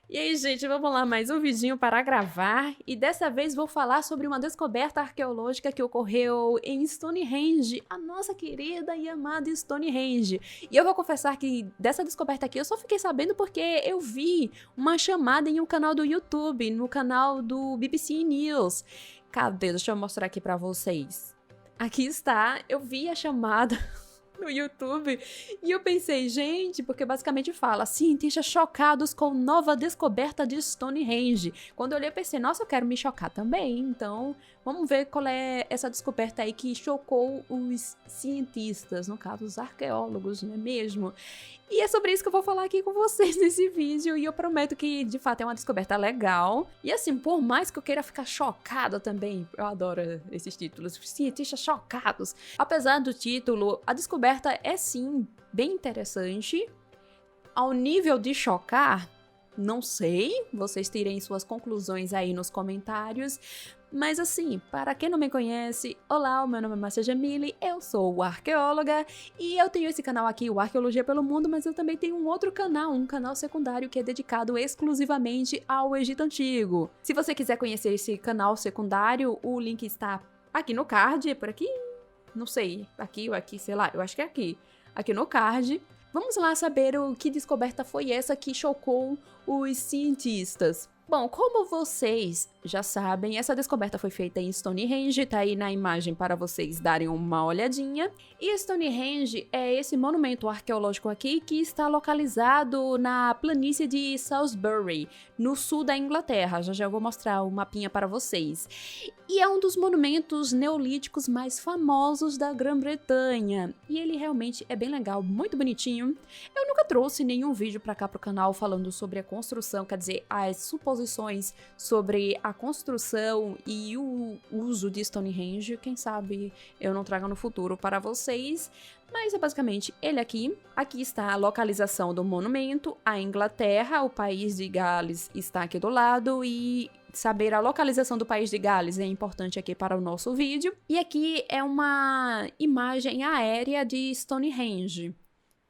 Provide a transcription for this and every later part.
E aí, gente, vamos lá, mais um vidinho para gravar. E dessa vez vou falar sobre uma descoberta arqueológica que ocorreu em Stonehenge, a nossa querida e amada Stonehenge. E eu vou confessar que dessa descoberta aqui eu só fiquei sabendo porque eu vi uma chamada em um canal do YouTube, no canal do BBC News. Cadê? Deixa eu mostrar aqui para vocês. Aqui está, eu vi a chamada no YouTube, e eu pensei, gente, porque basicamente fala, cientistas chocados com nova descoberta de Stonehenge. Quando eu olhei, eu pensei, nossa, eu quero me chocar também, então vamos ver qual é essa descoberta aí que chocou os cientistas, no caso, os arqueólogos, não é mesmo? E é sobre isso que eu vou falar aqui com vocês nesse vídeo, e eu prometo que, de fato, é uma descoberta legal. E assim, por mais que eu queira ficar chocada também, eu adoro esses títulos, cientistas chocados. Apesar do título, a descoberta é sim bem interessante. Ao nível de chocar, não sei, vocês tirem suas conclusões aí nos comentários. Mas assim, para quem não me conhece, olá, o meu nome é Márcia Jamile, eu sou arqueóloga e eu tenho esse canal aqui, o Arqueologia pelo Mundo, mas eu também tenho um outro canal, um canal secundário que é dedicado exclusivamente ao Egito Antigo. Se você quiser conhecer esse canal secundário, o link está aqui no card, por aqui, não sei, aqui ou aqui, sei lá, eu acho que é aqui no card. Vamos lá saber o que descoberta foi essa que chocou os cientistas. Bom, como vocês já sabem, essa descoberta foi feita em Stonehenge, tá aí na imagem para vocês darem uma olhadinha. E Stonehenge é esse monumento arqueológico aqui que está localizado na planície de Salisbury, no sul da Inglaterra. Já vou mostrar o mapinha para vocês. E é um dos monumentos neolíticos mais famosos da Grã-Bretanha. E ele realmente é bem legal, muito bonitinho. Eu nunca trouxe nenhum vídeo para cá pro canal falando sobre a construção, quer dizer, as suposições sobre a construção e o uso de Stonehenge. Quem sabe eu não trago no futuro para vocês. Mas é basicamente ele aqui. Aqui está a localização do monumento, a Inglaterra, o país de Gales está aqui do lado e saber a localização do país de Gales é importante aqui para o nosso vídeo. E aqui é uma imagem aérea de Stonehenge.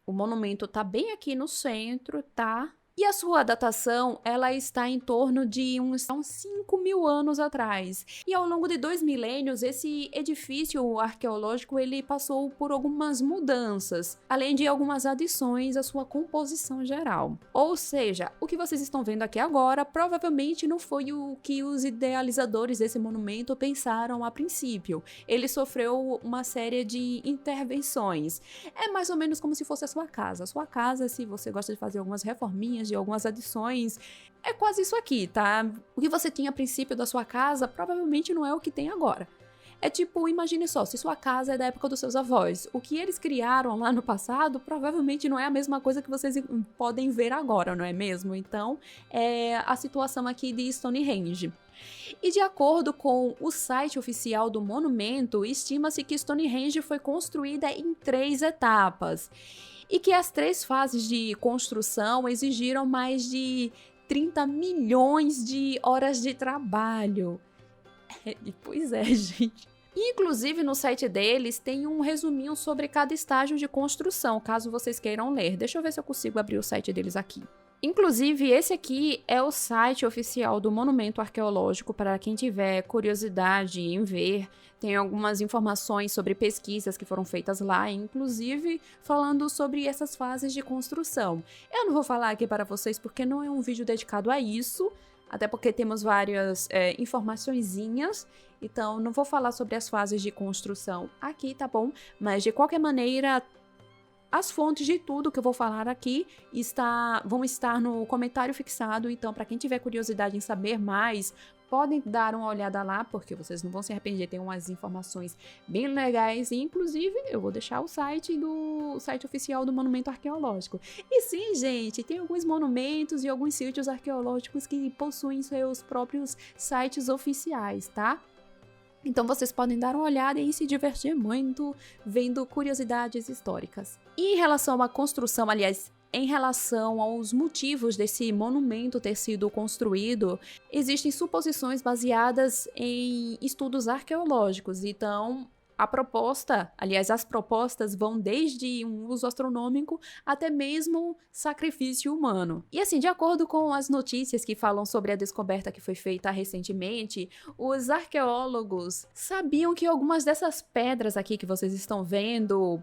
O monumento tá bem aqui no centro, tá? E a sua datação, ela está em torno de uns 5.000 anos atrás. E ao longo de 2 milênios, esse edifício arqueológico, ele passou por algumas mudanças, além de algumas adições à sua composição geral. Ou seja, o que vocês estão vendo aqui agora, provavelmente não foi o que os idealizadores desse monumento pensaram a princípio. Ele sofreu uma série de intervenções. É mais ou menos como se fosse a sua casa. A sua casa, se você gosta de fazer algumas reforminhas, de algumas adições, é quase isso aqui, tá? O que você tinha a princípio da sua casa provavelmente não é o que tem agora. É tipo, imagine só, se sua casa é da época dos seus avós, o que eles criaram lá no passado provavelmente não é a mesma coisa que vocês podem ver agora, não é mesmo? Então, é a situação aqui de Stonehenge. E de acordo com o site oficial do monumento, estima-se que Stonehenge foi construída em 3 etapas. E que as 3 fases de construção exigiram mais de 30 milhões de horas de trabalho. Pois é, gente. Inclusive, no site deles tem um resuminho sobre cada estágio de construção, caso vocês queiram ler. Deixa eu ver se eu consigo abrir o site deles aqui. Inclusive, esse aqui é o site oficial do Monumento Arqueológico, para quem tiver curiosidade em ver. Tem algumas informações sobre pesquisas que foram feitas lá, inclusive falando sobre essas fases de construção. Eu não vou falar aqui para vocês porque não é um vídeo dedicado a isso, até porque temos várias informaçõezinhas, então não vou falar sobre as fases de construção aqui, tá bom? Mas de qualquer maneira, as fontes de tudo que eu vou falar aqui vão estar no comentário fixado, então para quem tiver curiosidade em saber mais, podem dar uma olhada lá, porque vocês não vão se arrepender, tem umas informações bem legais, e inclusive eu vou deixar o site oficial do Monumento Arqueológico. E sim, gente, tem alguns monumentos e alguns sítios arqueológicos que possuem seus próprios sites oficiais, tá? Então vocês podem dar uma olhada e se divertir muito vendo curiosidades históricas. E em relação à construção, aliás, em relação aos motivos desse monumento ter sido construído, existem suposições baseadas em estudos arqueológicos. Então, as propostas vão desde um uso astronômico até mesmo sacrifício humano. E assim, de acordo com as notícias que falam sobre a descoberta que foi feita recentemente, os arqueólogos sabiam que algumas dessas pedras aqui que vocês estão vendo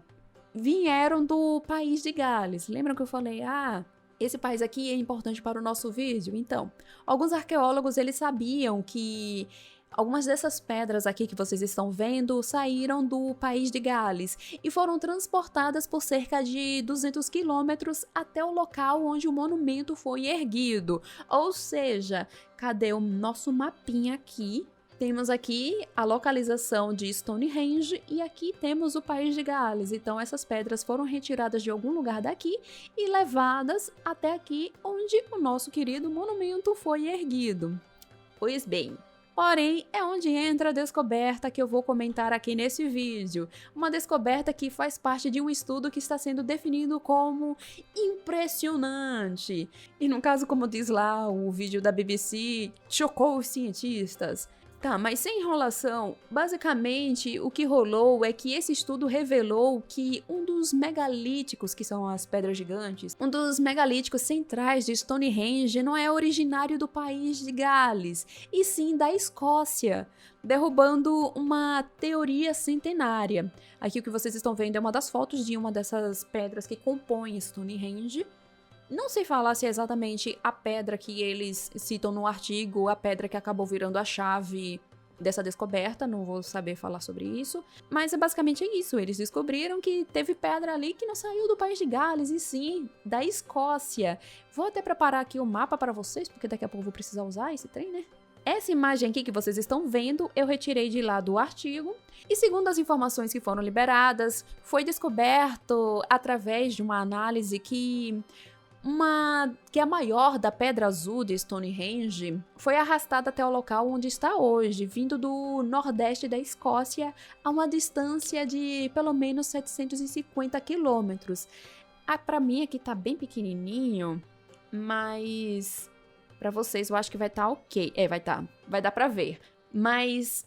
vieram do país de Gales. Lembram que eu falei, esse país aqui é importante para o nosso vídeo? Então, alguns arqueólogos, eles sabiam que algumas dessas pedras aqui que vocês estão vendo saíram do país de Gales e foram transportadas por cerca de 200 quilômetros até o local onde o monumento foi erguido. Ou seja, cadê o nosso mapinha aqui? Temos aqui a localização de Stonehenge e aqui temos o país de Gales. Então essas pedras foram retiradas de algum lugar daqui e levadas até aqui onde o nosso querido monumento foi erguido. Pois bem, porém, é onde entra a descoberta que eu vou comentar aqui nesse vídeo. Uma descoberta que faz parte de um estudo que está sendo definido como impressionante. E no caso, como diz lá o vídeo da BBC, chocou os cientistas. Tá, mas sem enrolação, basicamente o que rolou é que esse estudo revelou que um dos megalíticos, que são as pedras gigantes, um dos megalíticos centrais de Stonehenge não é originário do país de Gales, e sim da Escócia, derrubando uma teoria centenária. Aqui o que vocês estão vendo é uma das fotos de uma dessas pedras que compõem Stonehenge. Não sei falar se é exatamente a pedra que eles citam no artigo, a pedra que acabou virando a chave dessa descoberta, não vou saber falar sobre isso, mas é basicamente isso, eles descobriram que teve pedra ali que não saiu do país de Gales, e sim da Escócia. Vou até preparar aqui o mapa para vocês, porque daqui a pouco eu vou precisar usar esse trem, né? Essa imagem aqui que vocês estão vendo, eu retirei de lá do artigo, e segundo as informações que foram liberadas, foi descoberto através de uma análise que a maior da Pedra Azul de Stonehenge foi arrastada até o local onde está hoje, vindo do nordeste da Escócia a uma distância de pelo menos 750 quilômetros. Para mim aqui tá bem pequenininho, mas para vocês eu acho que vai estar ok. Vai dar para ver. Mas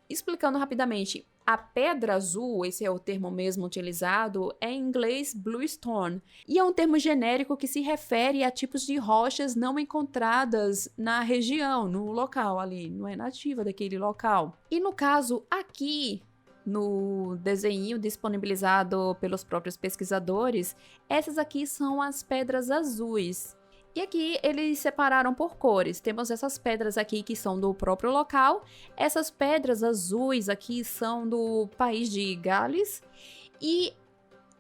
explicando rapidamente, a pedra azul, esse é o termo mesmo utilizado, é em inglês bluestone, e é um termo genérico que se refere a tipos de rochas não encontradas na região, no local ali, não é nativa daquele local. E no caso aqui, no desenho disponibilizado pelos próprios pesquisadores, essas aqui são as pedras azuis. E aqui eles separaram por cores. Temos essas pedras aqui que são do próprio local. Essas pedras azuis aqui são do país de Gales. E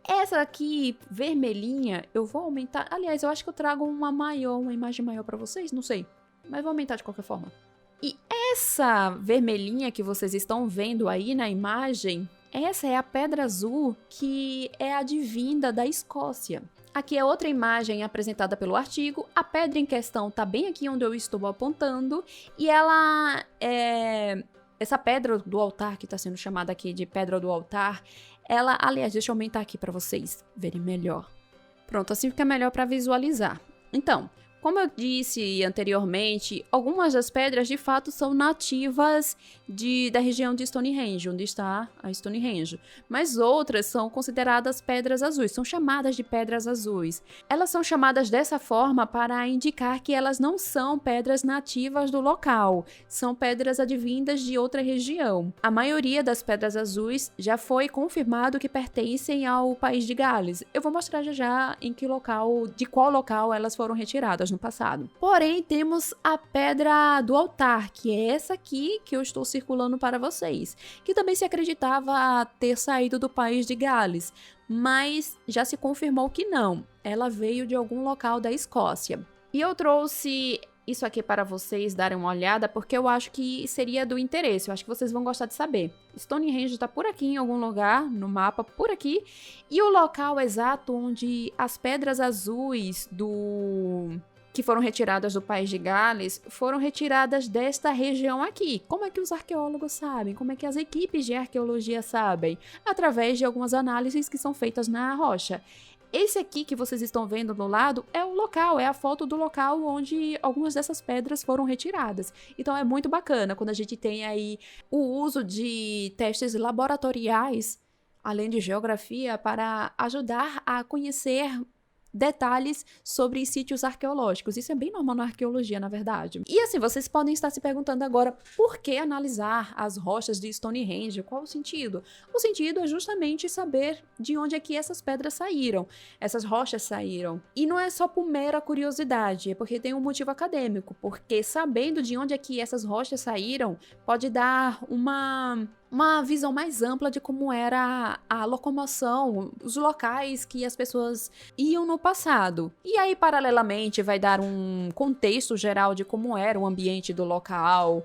essa aqui, vermelhinha, eu vou aumentar. Aliás, eu acho que eu trago uma imagem maior para vocês, não sei. Mas vou aumentar de qualquer forma. E essa vermelhinha que vocês estão vendo aí na imagem, essa é a pedra azul que é advinda da Escócia. Aqui é outra imagem apresentada pelo artigo. A pedra em questão está bem aqui onde eu estou apontando. E ela é... Essa pedra do altar, que está sendo chamada aqui de pedra do altar, ela... Aliás, deixa eu aumentar aqui para vocês verem melhor. Pronto, assim fica melhor para visualizar. Então, como eu disse anteriormente, algumas das pedras de fato são nativas da região de Stonehenge, onde está a Stonehenge, mas outras são consideradas pedras azuis, são chamadas de pedras azuis. Elas são chamadas dessa forma para indicar que elas não são pedras nativas do local, são pedras advindas de outra região. A maioria das pedras azuis já foi confirmado que pertencem ao país de Gales. Eu vou mostrar já de qual local elas foram retiradas no passado. Porém, temos a pedra do altar, que é essa aqui que eu estou circulando para vocês, que também se acreditava ter saído do país de Gales, mas já se confirmou que não, ela veio de algum local da Escócia. E eu trouxe isso aqui para vocês darem uma olhada, porque eu acho que seria do interesse, eu acho que vocês vão gostar de saber. Stonehenge está por aqui em algum lugar, no mapa, por aqui, e o local exato onde as pedras azuis que foram retiradas do país de Gales, foram retiradas desta região aqui. Como é que os arqueólogos sabem? Como é que as equipes de arqueologia sabem? Através de algumas análises que são feitas na rocha. Esse aqui que vocês estão vendo do lado é o local, é a foto do local onde algumas dessas pedras foram retiradas. Então é muito bacana quando a gente tem aí o uso de testes laboratoriais, além de geografia, para ajudar a conhecer detalhes sobre sítios arqueológicos. Isso é bem normal na arqueologia, na verdade. E assim, vocês podem estar se perguntando agora, por que analisar as rochas de Stonehenge? Qual o sentido? O sentido é justamente saber de onde é que essas pedras saíram, essas rochas saíram. E não é só por mera curiosidade, é porque tem um motivo acadêmico, porque sabendo de onde é que essas rochas saíram, pode dar uma visão mais ampla de como era a locomoção, os locais que as pessoas iam no passado. E aí, paralelamente, vai dar um contexto geral de como era o ambiente do local,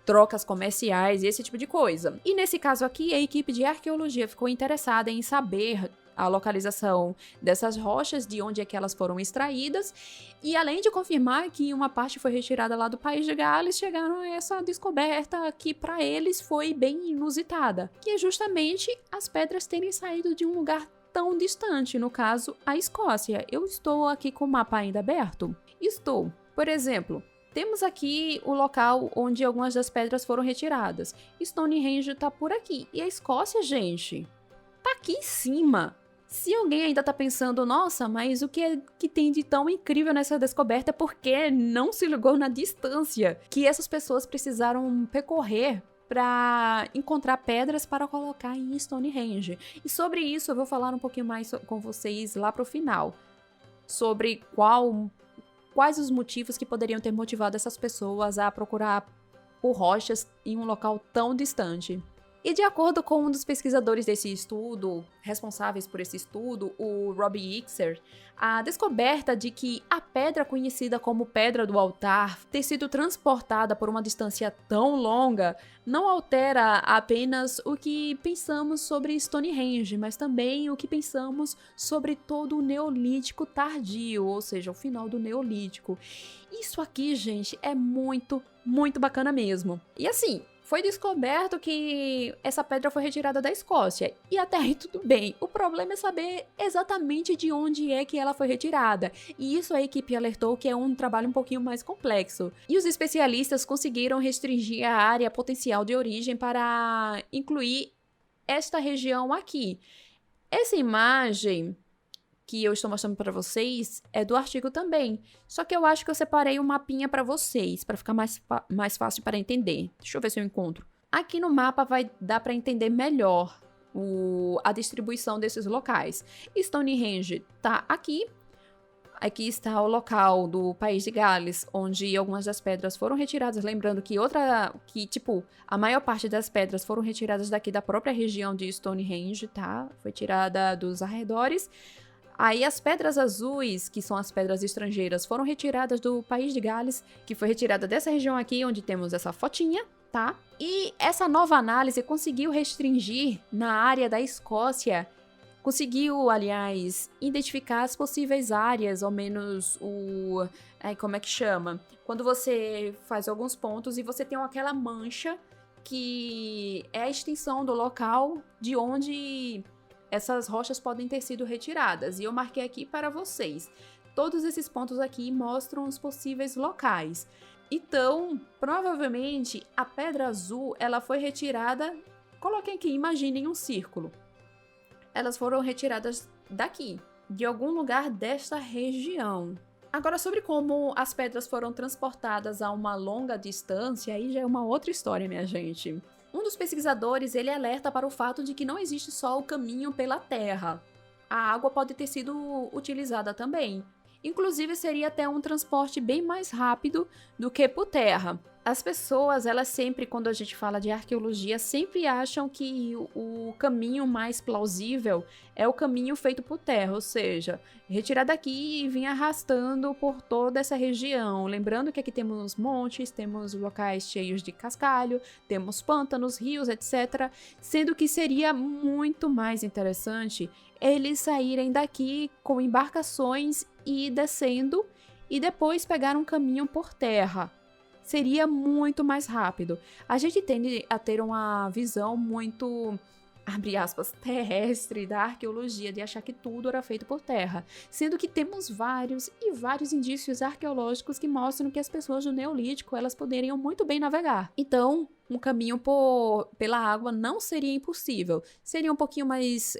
trocas comerciais e esse tipo de coisa. E nesse caso aqui, a equipe de arqueologia ficou interessada em saber a localização dessas rochas, de onde é que elas foram extraídas, e além de confirmar que uma parte foi retirada lá do País de Gales, chegaram a essa descoberta que para eles foi bem inusitada, que é justamente as pedras terem saído de um lugar tão distante, no caso, a Escócia. Eu estou aqui com o mapa ainda aberto? Estou. Por exemplo, temos aqui o local onde algumas das pedras foram retiradas. Stonehenge tá por aqui. E a Escócia, gente, tá aqui em cima. Se alguém ainda tá pensando, nossa, mas o que é que tem de tão incrível nessa descoberta, porque não se ligou na distância que essas pessoas precisaram percorrer para encontrar pedras para colocar em Stonehenge. E sobre isso eu vou falar um pouquinho mais com vocês lá pro final, sobre quais os motivos que poderiam ter motivado essas pessoas a procurar por rochas em um local tão distante. E de acordo com um dos pesquisadores desse estudo, responsáveis por esse estudo, o Robbie Ixer, a descoberta de que a pedra conhecida como Pedra do Altar ter sido transportada por uma distância tão longa não altera apenas o que pensamos sobre Stonehenge, mas também o que pensamos sobre todo o Neolítico tardio, ou seja, o final do Neolítico. Isso aqui, gente, é muito, muito bacana mesmo. E assim, foi descoberto que essa pedra foi retirada da Escócia, e até aí tudo bem. O problema é saber exatamente de onde é que ela foi retirada, e isso a equipe alertou que é um trabalho um pouquinho mais complexo. E os especialistas conseguiram restringir a área potencial de origem para incluir esta região aqui. Essa imagem que eu estou mostrando para vocês é do artigo também, só que eu acho que eu separei um mapinha para vocês, para ficar mais fácil para entender. Deixa eu ver se eu encontro. Aqui no mapa vai dar para entender melhor a distribuição desses locais. Stonehenge tá aqui. Aqui está o local do País de Gales, onde algumas das pedras foram retiradas. Lembrando que a maior parte das pedras foram retiradas daqui da própria região de Stonehenge, tá? Foi tirada dos arredores. Aí as pedras azuis, que são as pedras estrangeiras, foram retiradas do País de Gales, que foi retirada dessa região aqui, onde temos essa fotinha, tá? E essa nova análise conseguiu restringir na área da Escócia, conseguiu, aliás, identificar as possíveis áreas, ao menos como é que chama? Quando você faz alguns pontos e você tem aquela mancha que é a extensão do local de onde essas rochas podem ter sido retiradas, e eu marquei aqui para vocês. Todos esses pontos aqui mostram os possíveis locais. Então, provavelmente, a pedra azul, ela foi retirada, coloquem aqui, imaginem um círculo. Elas foram retiradas daqui, de algum lugar desta região. Agora, sobre como as pedras foram transportadas a uma longa distância, aí já é uma outra história, minha gente. Um dos pesquisadores, ele alerta para o fato de que não existe só o caminho pela terra. A água pode ter sido utilizada também. Inclusive, seria até um transporte bem mais rápido do que por terra. As pessoas, elas sempre, quando a gente fala de arqueologia, sempre acham que o caminho mais plausível é o caminho feito por terra, ou seja, retirar daqui e vir arrastando por toda essa região. Lembrando que aqui temos montes, temos locais cheios de cascalho, temos pântanos, rios, etc. Sendo que seria muito mais interessante eles saírem daqui com embarcações e ir descendo e depois pegar um caminho por terra. Seria muito mais rápido. A gente tende a ter uma visão muito abre aspas, terrestre da arqueologia, de achar que tudo era feito por terra, sendo que temos vários e vários indícios arqueológicos que mostram que as pessoas do Neolítico, elas poderiam muito bem navegar. Então, um caminho pela água não seria impossível, seria um pouquinho mais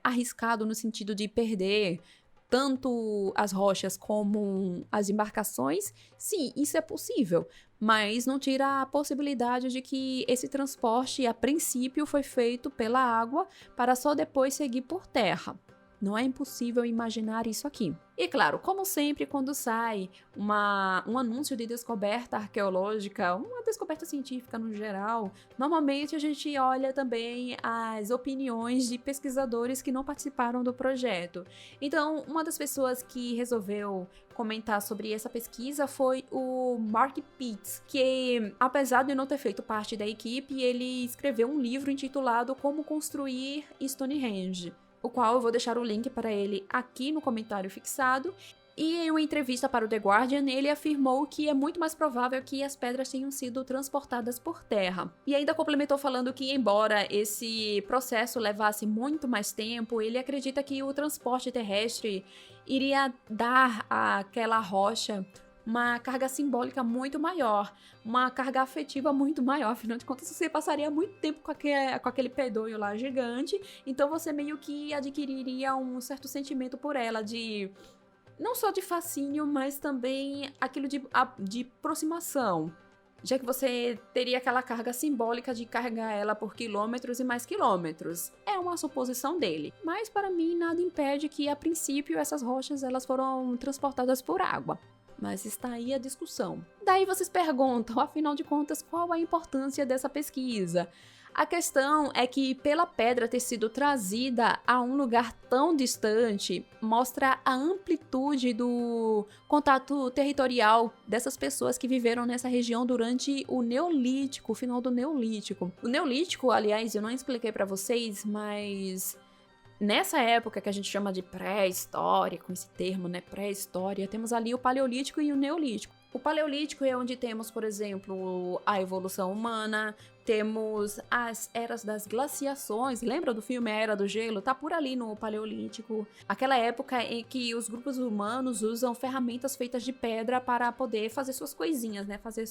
arriscado no sentido de perder tanto as rochas como as embarcações. Sim, isso é possível, mas não tira a possibilidade de que esse transporte, a princípio, foi feito pela água para só depois seguir por terra. Não é impossível imaginar isso aqui. E claro, como sempre, quando sai um anúncio de descoberta arqueológica, uma descoberta científica no geral, normalmente a gente olha também as opiniões de pesquisadores que não participaram do projeto. Então, uma das pessoas que resolveu comentar sobre essa pesquisa foi o Mark Pitts, que, apesar de não ter feito parte da equipe, ele escreveu um livro intitulado Como Construir Stonehenge, o qual eu vou deixar o link para ele aqui no comentário fixado. E em uma entrevista para o The Guardian, ele afirmou que é muito mais provável que as pedras tenham sido transportadas por terra. E ainda complementou falando que, embora esse processo levasse muito mais tempo, ele acredita que o transporte terrestre iria dar àquela rocha uma carga simbólica muito maior, uma carga afetiva muito maior. Afinal de contas, você passaria muito tempo com aquele pedonho lá gigante, então você meio que adquiriria um certo sentimento por ela, de não só de fascínio, mas também aquilo de aproximação, já que você teria aquela carga simbólica de carregar ela por quilômetros e mais quilômetros. É uma suposição dele, mas para mim nada impede que, a princípio, essas rochas elas foram transportadas por água. Mas está aí a discussão. Daí vocês perguntam, afinal de contas, qual a importância dessa pesquisa? A questão é que, pela pedra ter sido trazida a um lugar tão distante, mostra a amplitude do contato territorial dessas pessoas que viveram nessa região durante o Neolítico, o final do Neolítico. O Neolítico, aliás, eu não expliquei para vocês, mas nessa época que a gente chama de pré-história, com esse termo, né, pré-história, temos ali o Paleolítico e o Neolítico. O Paleolítico é onde temos, por exemplo, a evolução humana, temos as eras das glaciações. Lembra do filme A Era do Gelo? Tá por ali no Paleolítico. Aquela época em que os grupos humanos usam ferramentas feitas de pedra para poder fazer suas coisinhas, né? Fazer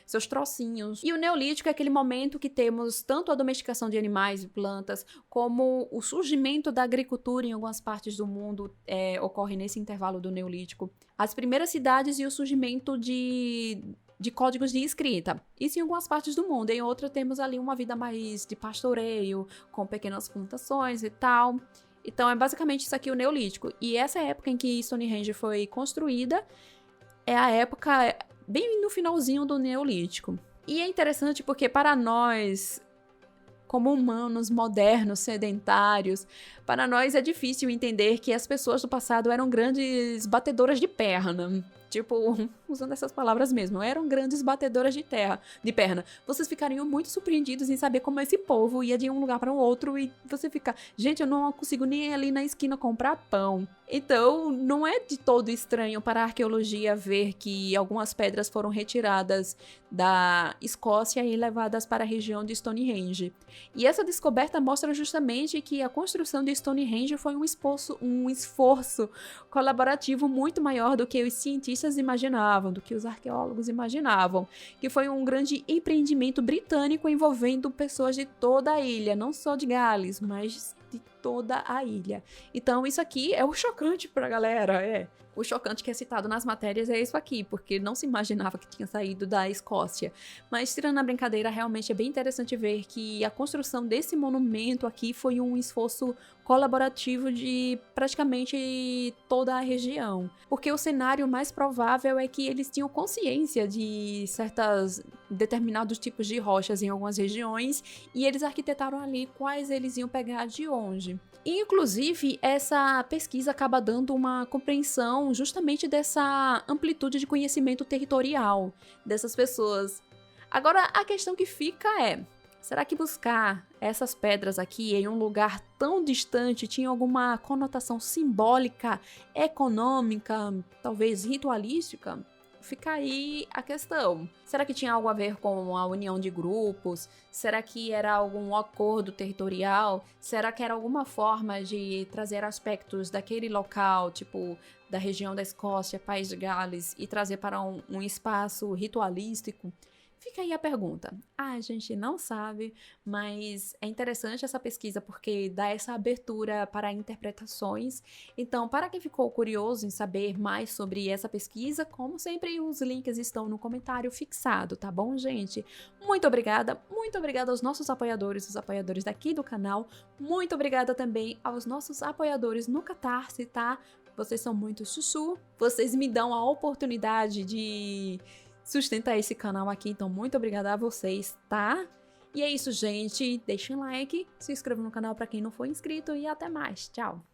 seus trocinhos. E o Neolítico é aquele momento que temos tanto a domesticação de animais e plantas, como o surgimento da agricultura em algumas partes do mundo ocorre nesse intervalo do Neolítico. As primeiras cidades e o surgimento de códigos de escrita. Isso em algumas partes do mundo. Em outra temos ali uma vida mais de pastoreio, com pequenas plantações e tal. Então é basicamente isso aqui o Neolítico. E essa época em que Stonehenge foi construída é a época bem no finalzinho do Neolítico. E é interessante porque para nós, como humanos modernos, sedentários, para nós é difícil entender que as pessoas do passado eram grandes batedoras de perna. Tipo, usando essas palavras mesmo, eram grandes batedoras de perna. Vocês ficariam muito surpreendidos em saber como esse povo ia de um lugar para o outro e você fica, gente, eu não consigo nem ir ali na esquina comprar pão. Então, não é de todo estranho para a arqueologia ver que algumas pedras foram retiradas da Escócia e levadas para a região de Stonehenge. E essa descoberta mostra justamente que a construção de Stonehenge foi um esforço colaborativo muito maior do que os cientistas imaginavam, do que os arqueólogos imaginavam, que foi um grande empreendimento britânico envolvendo pessoas de toda a ilha, não só de Gales, mas de toda a ilha. Então isso aqui é o chocante pra galera, O chocante que é citado nas matérias é isso aqui, porque não se imaginava que tinha saído da Escócia. Mas, tirando a brincadeira, realmente é bem interessante ver que a construção desse monumento aqui foi um esforço colaborativo de praticamente toda a região. Porque o cenário mais provável é que eles tinham consciência de determinados tipos de rochas em algumas regiões e eles arquitetaram ali quais eles iam pegar de onde. Inclusive, essa pesquisa acaba dando uma compreensão justamente dessa amplitude de conhecimento territorial dessas pessoas. Agora, a questão que fica é, será que buscar essas pedras aqui em um lugar tão distante tinha alguma conotação simbólica, econômica, talvez ritualística? fica aí a questão. Será que tinha algo a ver com a união de grupos? Será que era algum acordo territorial? Será que era alguma forma de trazer aspectos daquele local, tipo da região da Escócia, País de Gales, e trazer para um espaço ritualístico? Fica aí a pergunta. A gente não sabe, mas é interessante essa pesquisa porque dá essa abertura para interpretações. Então, para quem ficou curioso em saber mais sobre essa pesquisa, como sempre, os links estão no comentário fixado, tá bom, gente? Muito obrigada aos nossos apoiadores, os apoiadores daqui do canal. Muito obrigada também aos nossos apoiadores no Catarse, tá? Vocês são muito chuchu, vocês me dão a oportunidade de sustentar esse canal aqui, então muito obrigada a vocês, tá? E é isso, gente. Deixem um like, se inscrevam no canal para quem não for inscrito e até mais. Tchau!